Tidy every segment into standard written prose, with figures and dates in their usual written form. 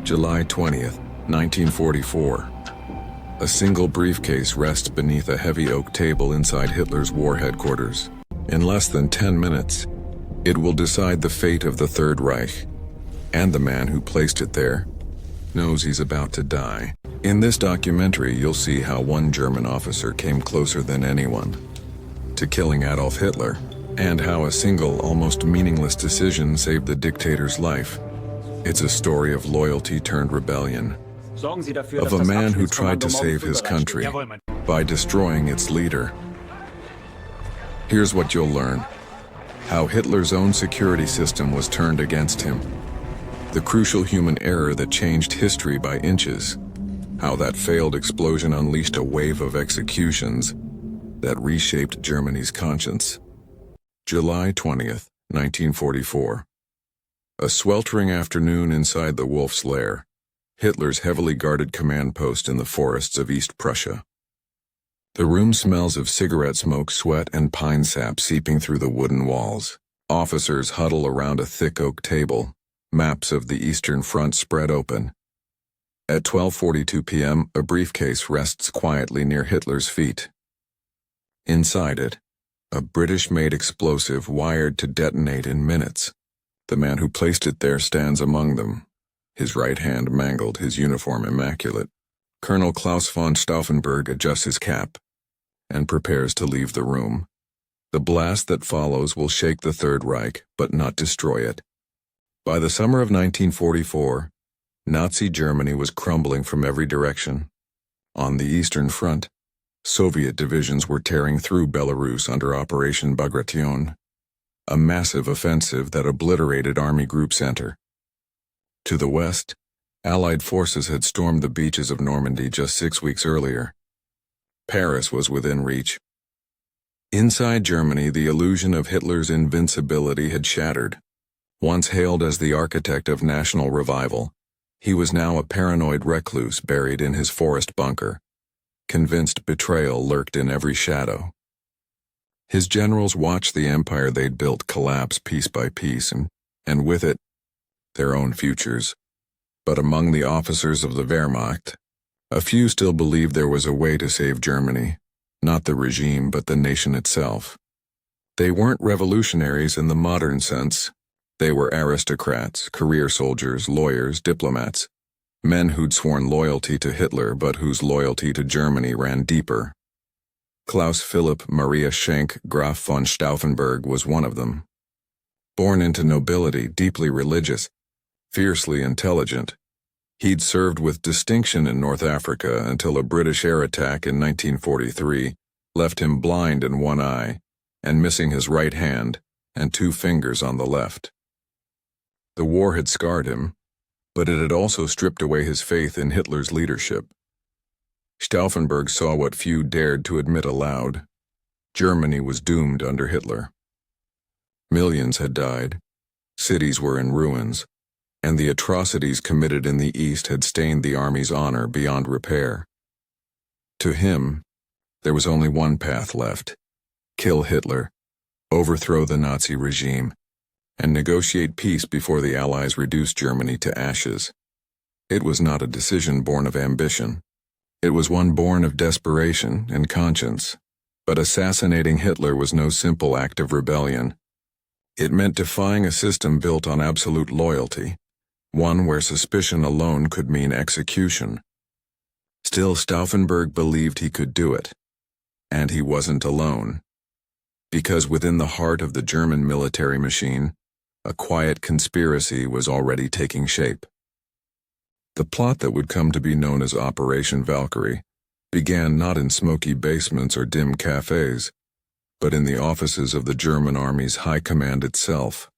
July 20th, 1944. A single briefcase rests beneath a heavy oak table inside Hitler's war headquarters. In less than 10 minutes, it will decide the fate of the Third Reich, and the man who placed it there knows he's about to die. In this documentary, you'll see how one German officer came closer than anyone to killing Adolf Hitler, and how a single, almost meaningless decision saved the dictator's life. It's a story of loyalty turned rebellion, of a man who tried to save his country by destroying its leader. Here's what you'll learn: how Hitler's own security system was turned against him, the crucial human error that changed history by inches, how that failed explosion unleashed a wave of executions that reshaped Germany's conscience. July 20th, 1944. A sweltering afternoon inside the Wolf's Lair, Hitler's heavily guarded command post in the forests of East Prussia. The room smells of cigarette smoke, sweat, and pine sap seeping through the wooden walls. Officers huddle around a thick oak table, maps of the Eastern Front spread open. At 12:42 p.m., a briefcase rests quietly near Hitler's feet. Inside it, a British-made explosive wired to detonate in minutes. The man who placed it there stands among them, his right hand mangled, his uniform immaculate. Colonel Claus von Stauffenberg adjusts his cap and prepares to leave the room. The blast that follows will shake the Third Reich, but not destroy it. By the summer of 1944, Nazi Germany was crumbling from every direction. On the Eastern Front, Soviet divisions were tearing through Belarus under Operation Valkyrie, a massive offensive that obliterated Army Group Center. To the west, Allied forces had stormed the beaches of Normandy just 6 weeks earlier. Paris was within reach. Inside Germany, the illusion of Hitler's invincibility had shattered. Once hailed as the architect of national revival, he was now a paranoid recluse buried in his forest bunker, convinced betrayal lurked in every shadow. His generals watched the empire they'd built collapse piece by piece, and with it, their own futures. But among the officers of the Wehrmacht, a few still believed there was a way to save Germany, not the regime but the nation itself. They weren't revolutionaries in the modern sense. They were aristocrats, career soldiers, lawyers, diplomats, men who'd sworn loyalty to Hitler but whose loyalty to Germany ran deeper. Klaus Philipp Maria Schenk Graf von Stauffenberg was one of them. Born into nobility, deeply religious, fiercely intelligent, he'd served with distinction in North Africa until a British air attack in 1943 left him blind in one eye and missing his right hand and 2 fingers on the left. The war had scarred him, but it had also stripped away his faith in Hitler's leadership. Stauffenberg saw what few dared to admit aloud: Germany was doomed under Hitler. Millions had died, cities were in ruins, and the atrocities committed in the East had stained the army's honor beyond repair. To him, there was only one path left: kill Hitler, overthrow the Nazi regime, and negotiate peace before the Allies reduced Germany to ashes. It was not a decision born of ambition. It was one born of desperation and conscience. But assassinating Hitler was no simple act of rebellion. It meant defying a system built on absolute loyalty, one where suspicion alone could mean execution. Still, Stauffenberg believed he could do it. And he wasn't alone. Because within the heart of the German military machine, a quiet conspiracy was already taking shape. The plot that would come to be known as Operation Valkyrie began not in smoky basements or dim cafes, but in the offices of the German Army's high command itself.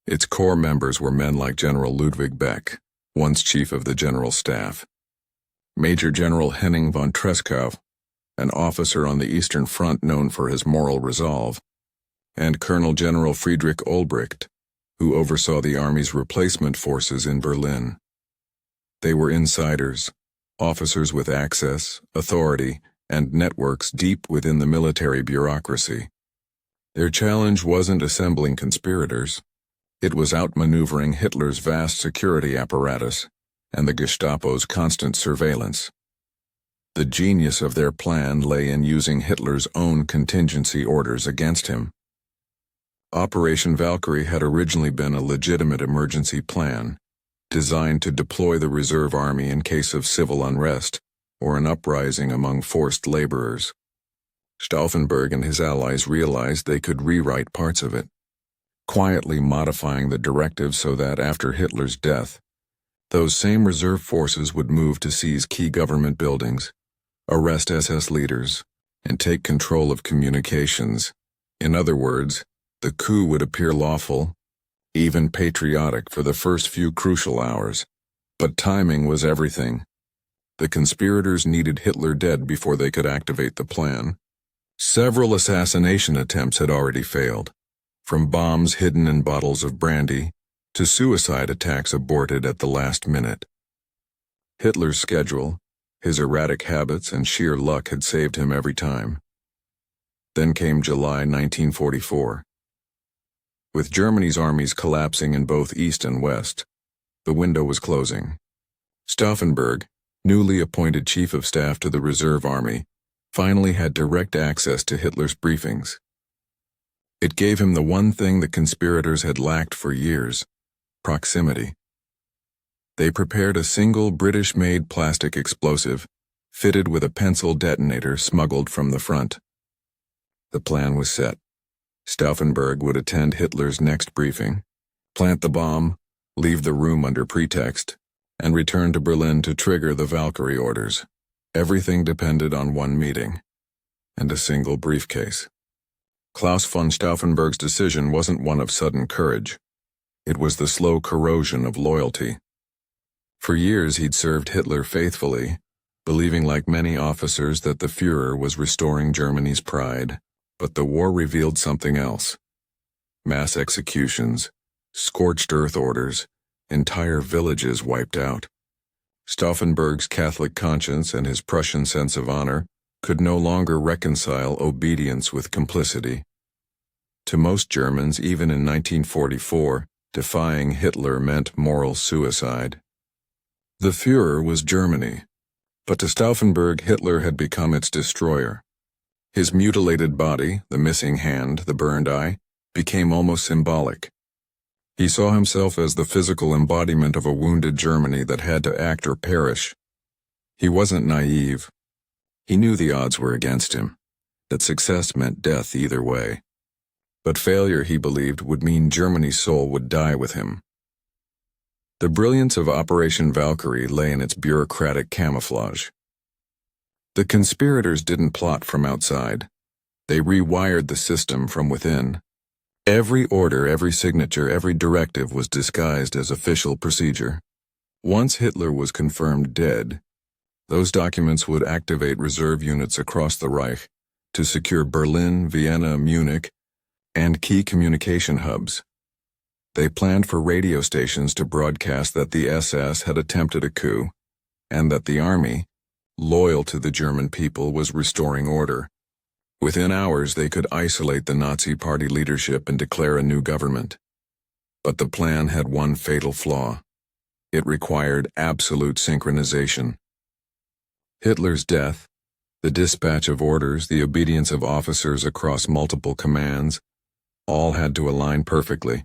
Its core members were men like General Ludwig Beck, once chief of the General Staff, Major General Henning von Treschow, an officer on the Eastern Front known for his moral resolve, and Colonel General Friedrich Olbricht, who oversaw the Army's replacement forces in Berlin. They were insiders, officers with access, authority, and networks deep within the military bureaucracy. Their challenge wasn't assembling conspirators. It was outmaneuvering Hitler's vast security apparatus and the Gestapo's constant surveillance. The genius of their plan lay in using Hitler's own contingency orders against him. Operation Valkyrie had originally been a legitimate emergency plan, designed to deploy the reserve army in case of civil unrest or an uprising among forced laborers. Stauffenberg and his allies realized they could rewrite parts of it, quietly modifying the directive so that after Hitler's death, those same reserve forces would move to seize key government buildings, arrest SS leaders, and take control of communications. In other words, the coup would appear lawful, even patriotic for the first few crucial hours. But timing was everything. The conspirators needed Hitler dead before they could activate the plan. Several assassination attempts had already failed, from bombs hidden in bottles of brandy to suicide attacks aborted at the last minute. Hitler's schedule, his erratic habits, and sheer luck had saved him every time. Then came July 1944. With Germany's armies collapsing in both east and west, the window was closing. Stauffenberg, newly appointed chief of staff to the reserve army, finally had direct access to Hitler's briefings. It gave him the one thing the conspirators had lacked for years: proximity. They prepared a single British-made plastic explosive, fitted with a pencil detonator smuggled from the front. The plan was set. Stauffenberg would attend Hitler's next briefing, plant the bomb, leave the room under pretext, and return to Berlin to trigger the Valkyrie orders. Everything depended on one meeting, and a single briefcase. Claus von Stauffenberg's decision wasn't one of sudden courage. It was the slow corrosion of loyalty. For years he'd served Hitler faithfully, believing like many officers that the Führer was restoring Germany's pride. But the war revealed something else. Mass executions, scorched earth orders, entire villages wiped out. Stauffenberg's Catholic conscience and his Prussian sense of honor could no longer reconcile obedience with complicity. To most Germans, even in 1944, defying Hitler meant moral suicide. The Führer was Germany, but to Stauffenberg, Hitler had become its destroyer. His mutilated body, the missing hand, the burned eye, became almost symbolic. He saw himself as the physical embodiment of a wounded Germany that had to act or perish. He wasn't naive. He knew the odds were against him, that success meant death either way. But failure, he believed, would mean Germany's soul would die with him. The brilliance of Operation Valkyrie lay in its bureaucratic camouflage. The conspirators didn't plot from outside. They rewired the system from within. Every order, every signature, every directive was disguised as official procedure. Once Hitler was confirmed dead, those documents would activate reserve units across the Reich to secure Berlin, Vienna, Munich, and key communication hubs. They planned for radio stations to broadcast that the SS had attempted a coup, and that the army, loyal to the German people, was restoring order. Within hours, they could isolate the Nazi Party leadership and declare a new government. But the plan had one fatal flaw. It required absolute synchronization. Hitler's death, the dispatch of orders, the obedience of officers across multiple commands, all had to align perfectly.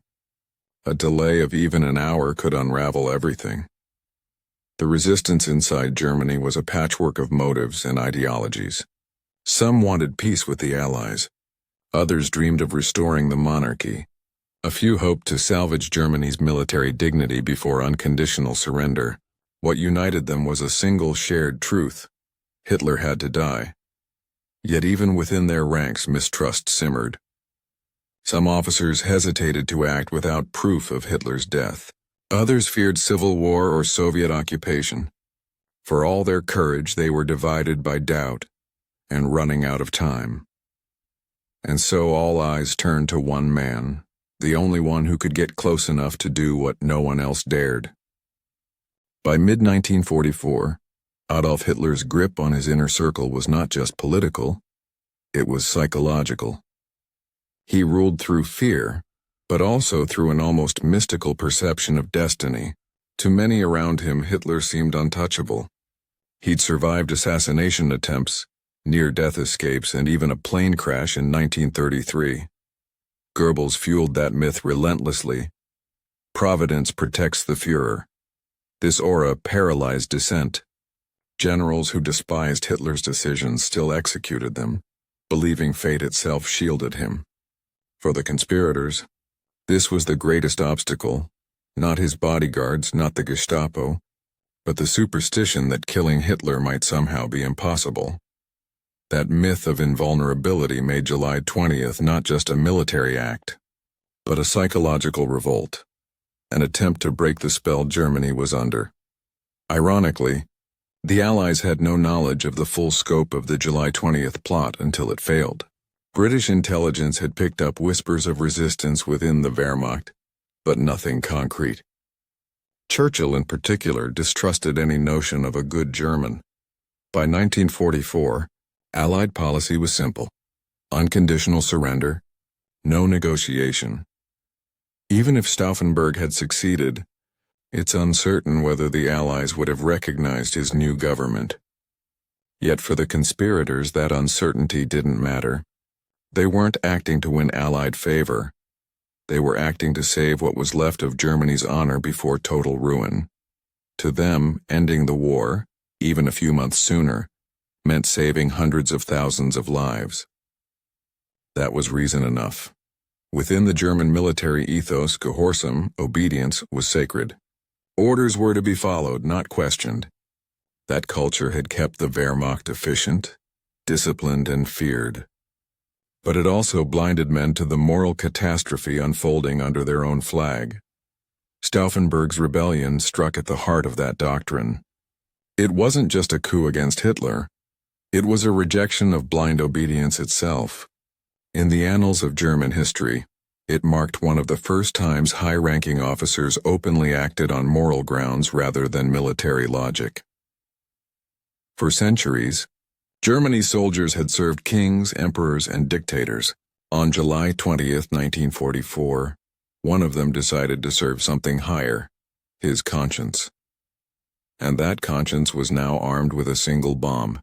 A delay of even an hour could unravel everything. The resistance inside Germany was a patchwork of motives and ideologies. Some wanted peace with the Allies. Others dreamed of restoring the monarchy. A few hoped to salvage Germany's military dignity before unconditional surrender. What united them was a single shared truth: Hitler had to die. Yet even within their ranks, mistrust simmered. Some officers hesitated to act without proof of Hitler's death. Others feared civil war or Soviet occupation. For all their courage, they were divided by doubt and running out of time. And so all eyes turned to one man, the only one who could get close enough to do what no one else dared. By mid-1944, Adolf Hitler's grip on his inner circle was not just political, it was psychological. He ruled through fear, but also through an almost mystical perception of destiny. To many around him, Hitler seemed untouchable. He'd survived assassination attempts, near-death escapes, and even a plane crash in 1933. Goebbels fueled that myth relentlessly. Providence protects the Führer. This aura paralyzed dissent. Generals who despised Hitler's decisions still executed them, believing fate itself shielded him. For the conspirators, this was the greatest obstacle, not his bodyguards, not the Gestapo, but the superstition that killing Hitler might somehow be impossible. That myth of invulnerability made July 20th not just a military act, but a psychological revolt, an attempt to break the spell Germany was under. Ironically, the Allies had no knowledge of the full scope of the July 20th plot until it failed. British intelligence had picked up whispers of resistance within the Wehrmacht, but nothing concrete. Churchill, in particular, distrusted any notion of a good German. By 1944, Allied policy was simple: unconditional surrender, no negotiation. Even if Stauffenberg had succeeded, it's uncertain whether the Allies would have recognized his new government. Yet for the conspirators, that uncertainty didn't matter. They weren't acting to win Allied favor. They were acting to save what was left of Germany's honor before total ruin. To them, ending the war, even a few months sooner, meant saving hundreds of thousands of lives. That was reason enough. Within the German military ethos, Gehorsam, obedience, was sacred. Orders were to be followed, not questioned. That culture had kept the Wehrmacht efficient, disciplined, and feared. But it also blinded men to the moral catastrophe unfolding under their own flag. Stauffenberg's rebellion struck at the heart of that doctrine. It wasn't just a coup against Hitler. It was a rejection of blind obedience itself. In the annals of German history, it marked one of the first times high-ranking officers openly acted on moral grounds rather than military logic. For centuries, Germany's soldiers had served kings, emperors, and dictators. On July 20th, 1944, one of them decided to serve something higher: his conscience. And that conscience was now armed with a single bomb,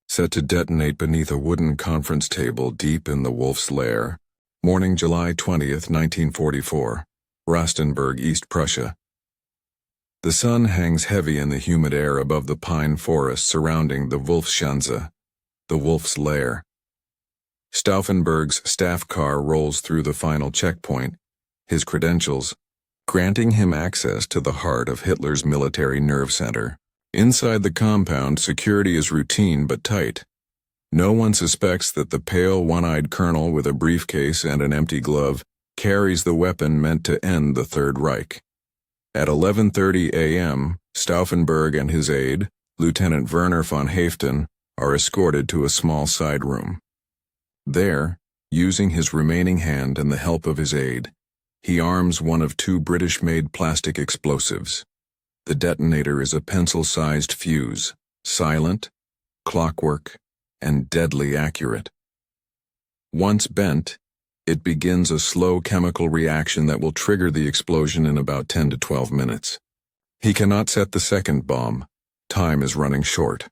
set to detonate beneath a wooden conference table deep in the Wolf's Lair. Morning, July 20th, 1944, Rastenburg, East Prussia. The sun hangs heavy in the humid air above the pine forest surrounding the Wolfschanze, the Wolf's Lair. Stauffenberg's staff car rolls through the final checkpoint, his credentials, granting him access to the heart of Hitler's military nerve center. Inside the compound, security is routine but tight. No one suspects that the pale, one-eyed colonel with a briefcase and an empty glove carries the weapon meant to end the Third Reich. At 11:30 a.m., Stauffenberg and his aide, Lieutenant Werner von Haeften, are escorted to a small side room. There, using his remaining hand and the help of his aide, he arms one of two British-made plastic explosives. The detonator is a pencil-sized fuse, silent, clockwork, and deadly accurate. Once bent, it begins a slow chemical reaction that will trigger the explosion in about 10 to 12 minutes. He cannot set the second bomb. Time is running short.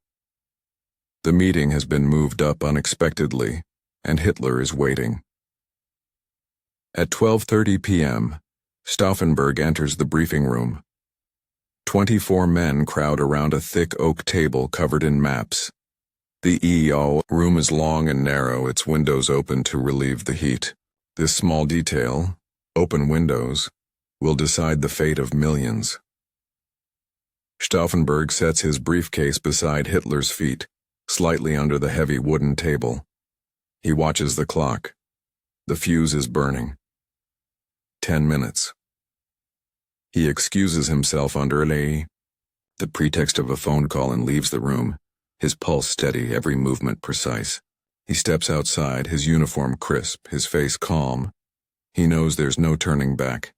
The meeting has been moved up unexpectedly, and Hitler is waiting. At 12:30 p.m., Stauffenberg enters the briefing room. 24 men crowd around a thick oak table covered in maps. The EO room is long and narrow, its windows open to relieve the heat. This small detail, open windows, will decide the fate of millions. Stauffenberg sets his briefcase beside Hitler's feet, slightly under the heavy wooden table. He watches the clock. The fuse is burning. 10 minutes. He excuses himself under the pretext of a phone call and leaves the room, his pulse steady, every movement precise. He steps outside, his uniform crisp, his face calm. He knows there's no turning back.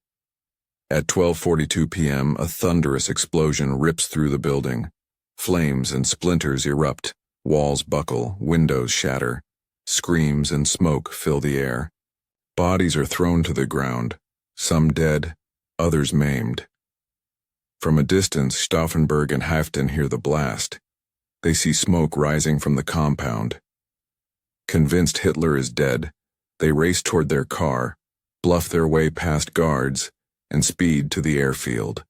At 12:42 p.m., a thunderous explosion rips through the building. Flames and splinters erupt, walls buckle, windows shatter. Screams and smoke fill the air. Bodies are thrown to the ground, some dead, others maimed. From a distance, Stauffenberg and Haften hear the blast. They see smoke rising from the compound. Convinced Hitler is dead, they race toward their car, bluff their way past guards, and speed to the airfield.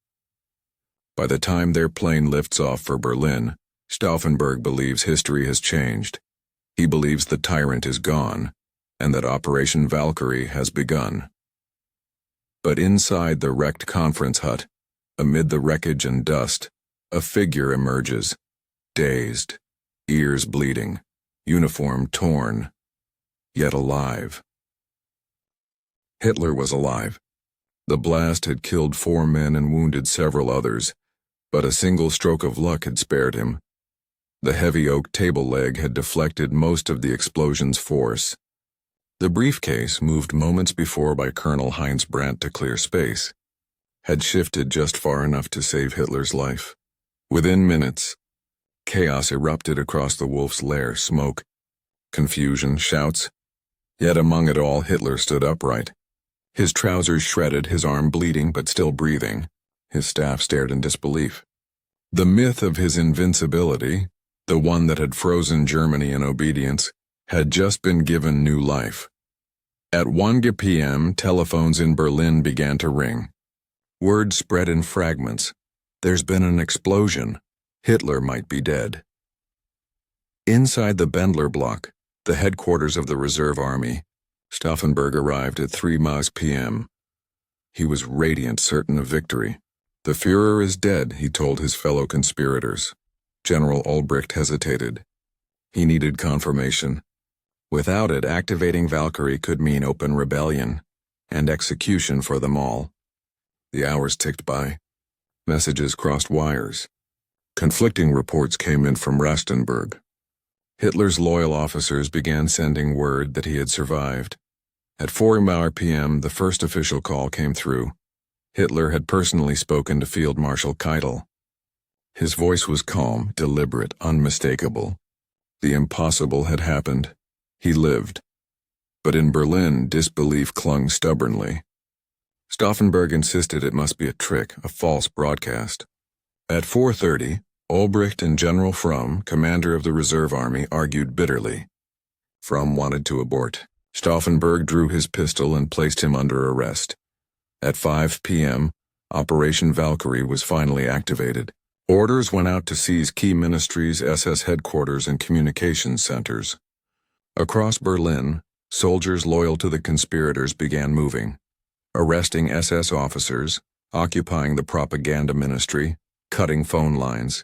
By the time their plane lifts off for Berlin, Stauffenberg believes history has changed. He believes the tyrant is gone, and that Operation Valkyrie has begun. But inside the wrecked conference hut, amid the wreckage and dust, a figure emerges, dazed, ears bleeding, uniform torn, yet alive. Hitler was alive. The blast had killed 4 men and wounded several others, but a single stroke of luck had spared him. The heavy oak table leg had deflected most of the explosion's force. The briefcase, moved moments before by Colonel Heinz Brandt to clear space, had shifted just far enough to save Hitler's life. Within minutes, chaos erupted across the Wolf's Lair: smoke, confusion, shouts. Yet among it all, Hitler stood upright. His trousers shredded, his arm bleeding but still breathing. His staff stared in disbelief. The myth of his invincibility, the one that had frozen Germany in obedience, had just been given new life. At 1 p.m., telephones in Berlin began to ring. Word spread in fragments. There's been an explosion. Hitler might be dead. Inside the Bendler block, the headquarters of the Reserve Army, Stauffenberg arrived at 3 p.m. He was radiant, certain of victory. The Führer is dead, he told his fellow conspirators. General Ulbricht hesitated. He needed confirmation. Without it, activating Valkyrie could mean open rebellion and execution for them all. The hours ticked by. Messages crossed wires. Conflicting reports came in from Rastenburg. Hitler's loyal officers began sending word that he had survived. At 4 p.m., the first official call came through. Hitler had personally spoken to Field Marshal Keitel. His voice was calm, deliberate, unmistakable. The impossible had happened. He lived. But in Berlin, disbelief clung stubbornly. Stauffenberg insisted it must be a trick, a false broadcast. At 4:30, Ulbricht and General Fromm, commander of the Reserve Army, argued bitterly. Fromm wanted to abort. Stauffenberg drew his pistol and placed him under arrest. At 5 p.m., Operation Valkyrie was finally activated. Orders went out to seize key ministries, SS headquarters, and communications centers. Across Berlin, soldiers loyal to the conspirators began moving, arresting SS officers, occupying the propaganda ministry, cutting phone lines.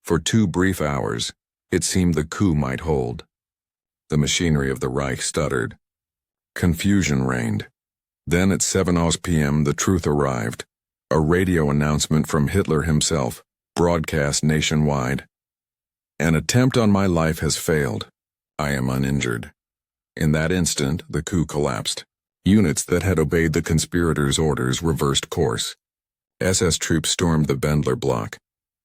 For 2 brief hours, it seemed the coup might hold. The machinery of the Reich stuttered. Confusion reigned. Then at 7 p.m. the truth arrived. A radio announcement from Hitler himself, broadcast nationwide. An attempt on my life has failed. I am uninjured. In that instant, the coup collapsed. Units that had obeyed the conspirators' orders reversed course. SS troops stormed the Bendler block.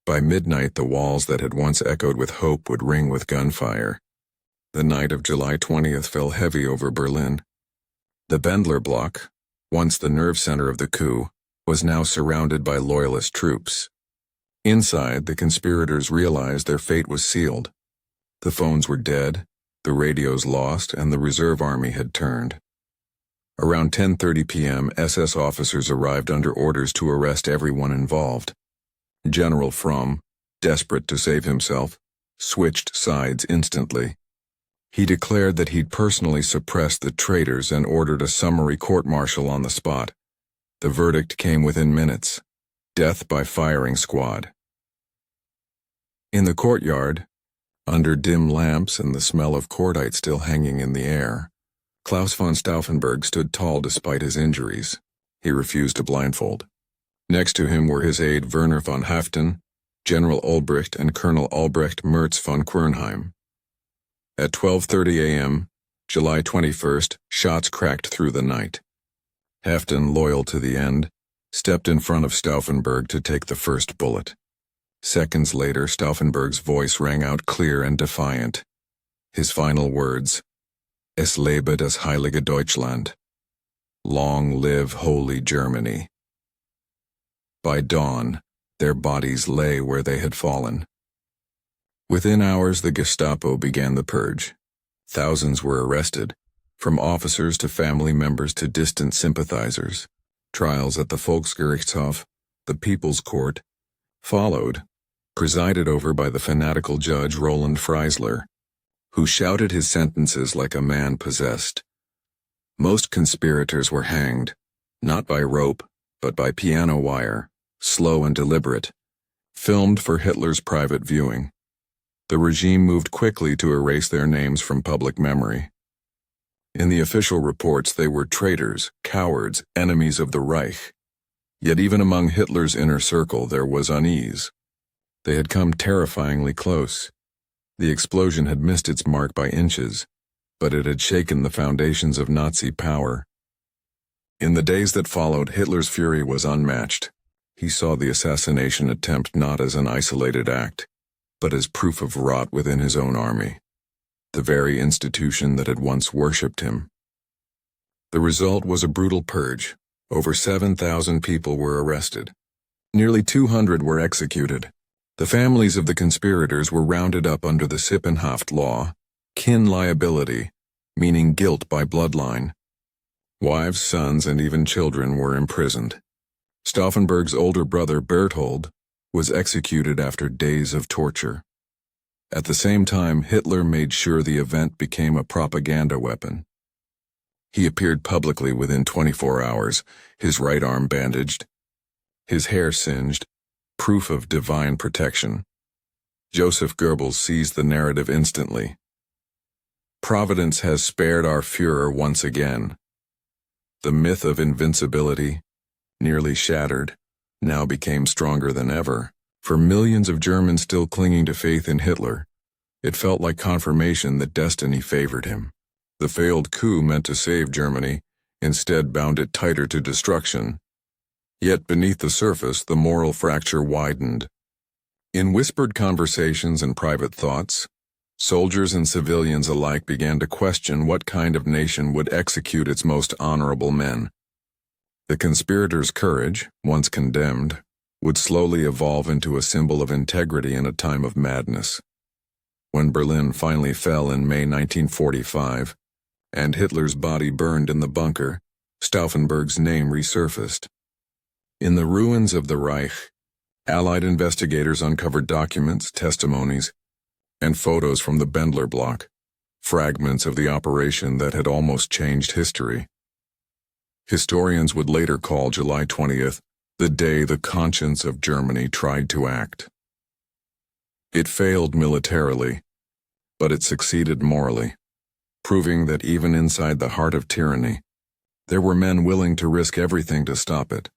By midnight, the walls that had once echoed with hope would ring with gunfire. The night of July 20th fell heavy over Berlin. The Bendler block, once the nerve center of the coup, was now surrounded by loyalist troops. Inside, the conspirators realized their fate was sealed. The phones were dead, the radios lost, and the Reserve Army had turned. Around 10:30 p.m., SS officers arrived under orders to arrest everyone involved. General Fromm, desperate to save himself, switched sides instantly. He declared that he'd personally suppressed the traitors and ordered a summary court-martial on the spot. The verdict came within minutes: death by firing squad. In the courtyard, under dim lamps and the smell of cordite still hanging in the air, Claus von Stauffenberg stood tall despite his injuries. He refused to blindfold. Next to him were his aide Werner von Haften, General Ulbricht, and Colonel Albrecht Merz von Quernheim. At 12:30 a.m., July 21st, shots cracked through the night. Haften, loyal to the end, stepped in front of Stauffenberg to take the first bullet. Seconds later, Stauffenberg's voice rang out clear and defiant. His final words: "Es lebe das heilige Deutschland." Long live Holy Germany. By dawn, their bodies lay where they had fallen. Within hours, the Gestapo began the purge. Thousands were arrested, from officers to family members to distant sympathizers. Trials at the Volksgerichtshof, the People's Court, followed, presided over by the fanatical judge Roland Freisler, who shouted his sentences like a man possessed. Most conspirators were hanged, not by rope, but by piano wire, slow and deliberate, filmed for Hitler's private viewing. The regime moved quickly to erase their names from public memory. In the official reports, they were traitors, cowards, enemies of the Reich. Yet even among Hitler's inner circle, there was unease. They had come terrifyingly close. The explosion had missed its mark by inches, but it had shaken the foundations of Nazi power. In the days that followed, Hitler's fury was unmatched. He saw the assassination attempt not as an isolated act, but as proof of rot within his own army, the very institution that had once worshipped him. The result was a brutal purge. Over 7,000 people were arrested. Nearly 200 were executed. The families of the conspirators were rounded up under the Sippenhaft law, kin liability, meaning guilt by bloodline. Wives, sons, and even children were imprisoned. Stauffenberg's older brother, Berthold, was executed after days of torture. At the same time, Hitler made sure the event became a propaganda weapon. He appeared publicly within 24 hours, his right arm bandaged, his hair singed, proof of divine protection. Joseph Goebbels seized the narrative instantly. Providence has spared our Führer once again. The myth of invincibility, nearly shattered, now became stronger than ever. For millions of Germans still clinging to faith in Hitler, it felt like confirmation that destiny favored him. The failed coup meant to save Germany, instead bound it tighter to destruction. Yet beneath the surface, the moral fracture widened. In whispered conversations and private thoughts, soldiers and civilians alike began to question what kind of nation would execute its most honorable men. The conspirators' courage, once condemned, would slowly evolve into a symbol of integrity in a time of madness. When Berlin finally fell in May 1945, and Hitler's body burned in the bunker, Stauffenberg's name resurfaced. In the ruins of the Reich, Allied investigators uncovered documents, testimonies, and photos from the Bendler block, fragments of the operation that had almost changed history. Historians would later call July 20th the day the conscience of Germany tried to act. It failed militarily, but it succeeded morally, proving that even inside the heart of tyranny, there were men willing to risk everything to stop it.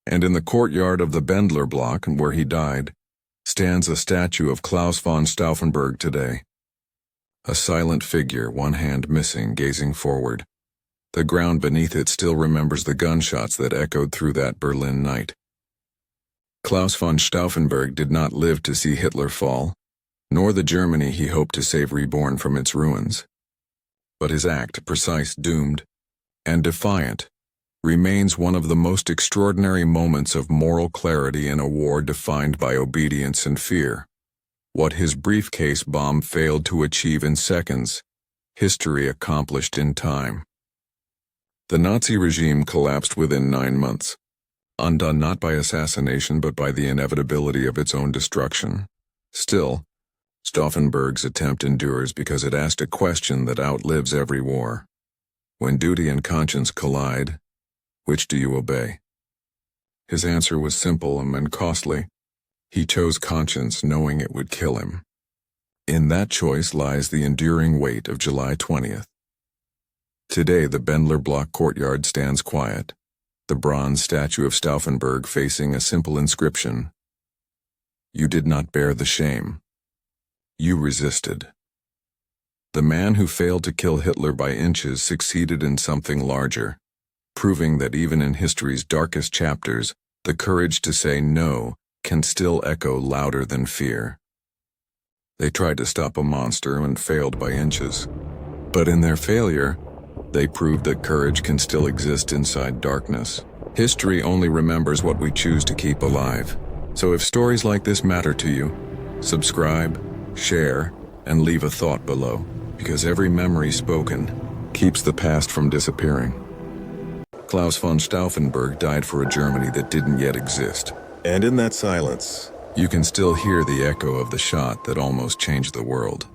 And in the courtyard of the Bendler block, where he died, stands a statue of Claus von Stauffenberg today. A silent figure, one hand missing, gazing forward. The ground beneath it still remembers the gunshots that echoed through that Berlin night. Claus von Stauffenberg did not live to see Hitler fall, nor the Germany he hoped to save reborn from its ruins. But his act, precise, doomed, and defiant, remains one of the most extraordinary moments of moral clarity in a war defined by obedience and fear. What his briefcase bomb failed to achieve in seconds, history accomplished in time. The Nazi regime collapsed within 9 months, undone not by assassination but by the inevitability of its own destruction. Still, Stauffenberg's attempt endures because it asked a question that outlives every war. When duty and conscience collide, which do you obey? His answer was simple and costly. He chose conscience, knowing it would kill him. In that choice lies the enduring weight of July 20th. Today, the Bendler block courtyard stands quiet, the bronze statue of Stauffenberg facing a simple inscription. You did not bear the shame. You resisted. The man who failed to kill Hitler by inches succeeded in something larger, proving that even in history's darkest chapters, the courage to say no can still echo louder than fear. They tried to stop a monster and failed by inches. But in their failure, they proved that courage can still exist inside darkness. History only remembers what we choose to keep alive. So if stories like this matter to you, subscribe, share, and leave a thought below, because every memory spoken keeps the past from disappearing. Claus von Stauffenberg died for a Germany that didn't yet exist. And in that silence, You can still hear the echo of the shot that almost changed the world.